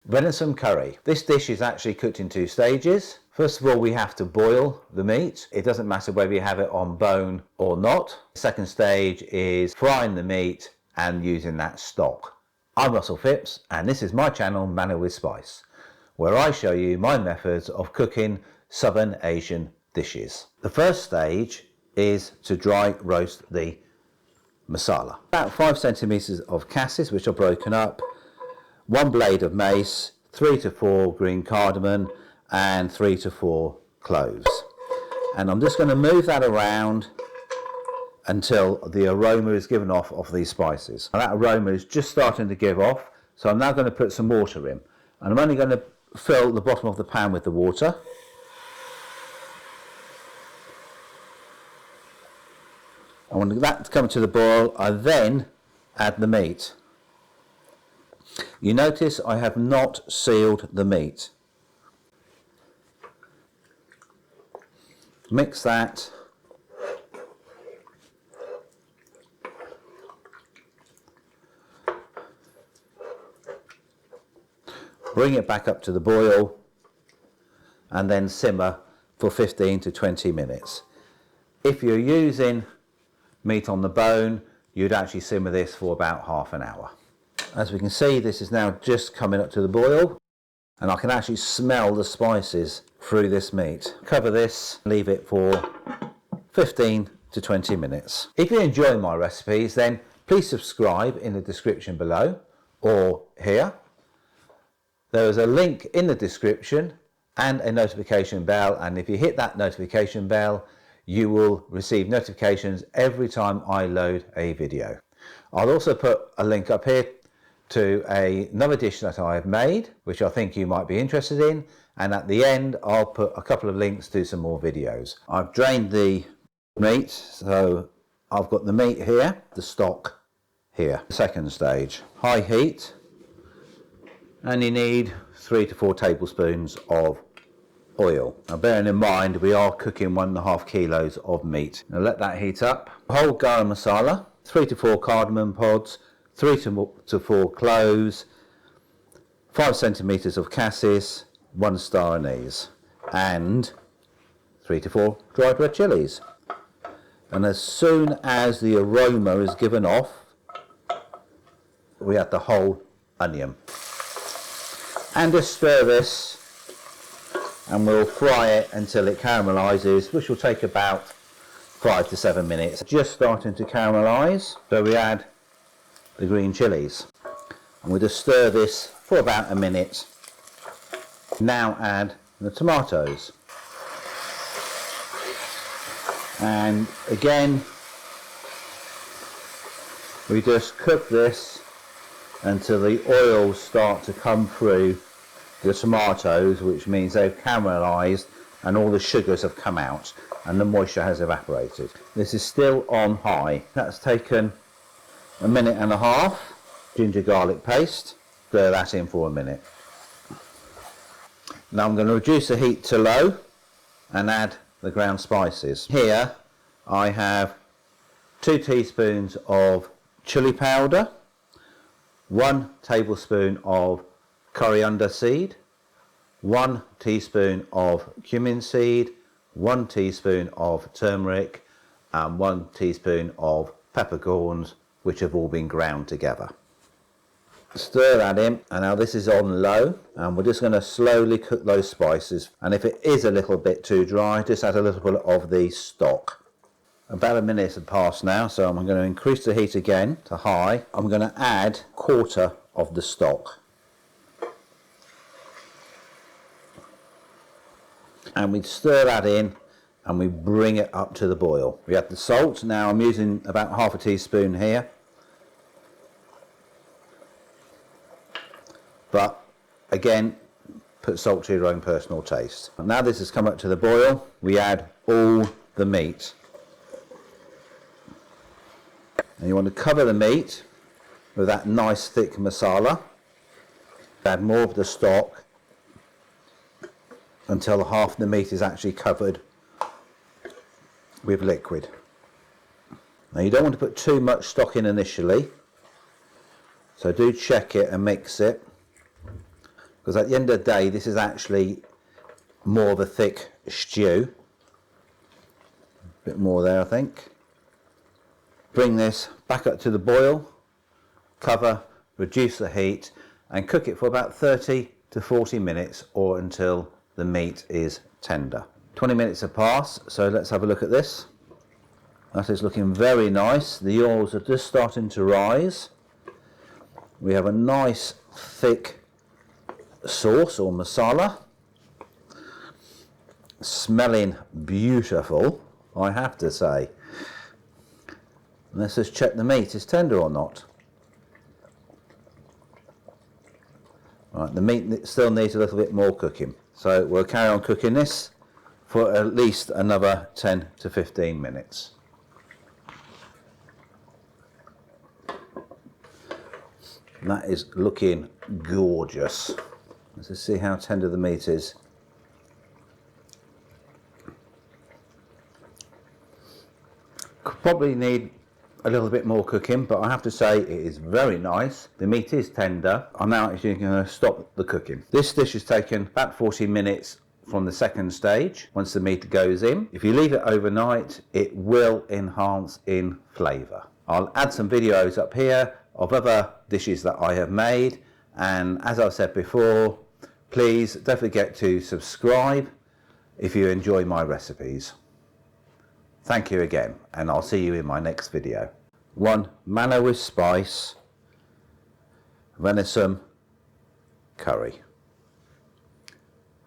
Venison curry. This dish is actually cooked in 2 stages. First of all, we have to boil the meat. It doesn't matter whether you have it on bone or not. The second stage is frying the meat and using that stock. I'm Russell Phipps, and this is my channel Manner with Spice, where I show you my methods of cooking Southern Asian dishes. The first stage is to dry roast the masala. About 5 centimeters of cassis, which are broken up, 1 blade of mace, 3 to 4 green cardamom, and 3 to 4 cloves. And I'm just going to move that around until the aroma is given off of these spices. And that aroma is just starting to give off, so I'm now going to put some water in. And I'm only going to fill the bottom of the pan with the water. And when that comes to the boil, I then add the meat. You notice I have not sealed the meat. Mix that. Bring it back up to the boil and then simmer for 15 to 20 minutes. If you're using meat on the bone, you'd actually simmer this for about half an hour. As we can see, this is now just coming up to the boil, and I can actually smell the spices through this meat. Cover this, leave it for 15 to 20 minutes. If you enjoy my recipes, then please subscribe in the description below or here. There is a link in the description and a notification bell, and if you hit that notification bell, you will receive notifications every time I load a video. I'll also put a link up here to another dish that I have made, which I think you might be interested in, and at the end I'll put a couple of links to some more videos. I've drained the meat, so I've got the meat here, the stock here. Second stage, high heat, and you need 3 to 4 tablespoons of oil. Now bearing in mind we are cooking 1.5 kilos of meat. Now let that heat up. Whole garam masala, 3 to 4 cardamom pods, 3 to 4 cloves, 5 centimeters of cassis, 1 star anise, and 3 to 4 dried red chillies. And as soon as the aroma is given off, we add the whole onion. And just stir this, and we'll fry it until it caramelizes, which will take about 5 to 7 minutes. Just starting to caramelize, so we add the green chilies, and we'll just stir this for about a minute. Now add the tomatoes, and again we just cook this until the oils start to come through the tomatoes, which means they've caramelized and all the sugars have come out and the moisture has evaporated. This is still on high. That's taken 1.5 minutes. Ginger garlic paste, stir that in for a minute. Now I'm going to reduce the heat to low and add the ground spices. Here I have 2 teaspoons of chili powder, 1 tablespoon of coriander seed, 1 teaspoon of cumin seed, 1 teaspoon of turmeric, and 1 teaspoon of peppercorns, which have all been ground together. Stir that in, and now this is on low, and we're just going to slowly cook those spices, and if it is a little bit too dry, just add a little bit of the stock. About a minute has passed now, so I'm going to increase the heat again to high. I'm going to add 1/4 of the stock. And we stir that in and we bring it up to the boil. We add the salt. Now I'm using about 1/2 teaspoon here. But again, put salt to your own personal taste. Now this has come up to the boil, we add all the meat. And you want to cover the meat with that nice thick masala. Add more of the stock until half the meat is actually covered with liquid. Now you don't want to put too much stock in initially, so do check it and mix it. because at the end of the day this is actually more of a thick stew. A bit more there, I think. Bring this back up to the boil, cover, reduce the heat and cook it for about 30 to 40 minutes or until the meat is tender. 20 minutes have passed, so let's have a look at this. That is looking very nice. The oils are just starting to rise. We have a nice thick sauce or masala. Smelling beautiful, I have to say. Let's just check the meat is tender or not. Right, the meat still needs a little bit more cooking, so we'll carry on cooking this for at least another 10 to 15 minutes. That is looking gorgeous. Let's just see how tender the meat is. Could probably need a little bit more cooking, but I have to say it is very nice. The meat is tender. I'm now actually going to stop the cooking. This dish has taken about 40 minutes from the second stage. Once the meat goes in, if you leave it overnight, it will enhance in flavour. I'll add some videos up here of other dishes that I have made, and as I've said before, please don't forget to subscribe if you enjoy my recipes. Thank you again, and I'll see you in my next video. One manna with spice venison curry.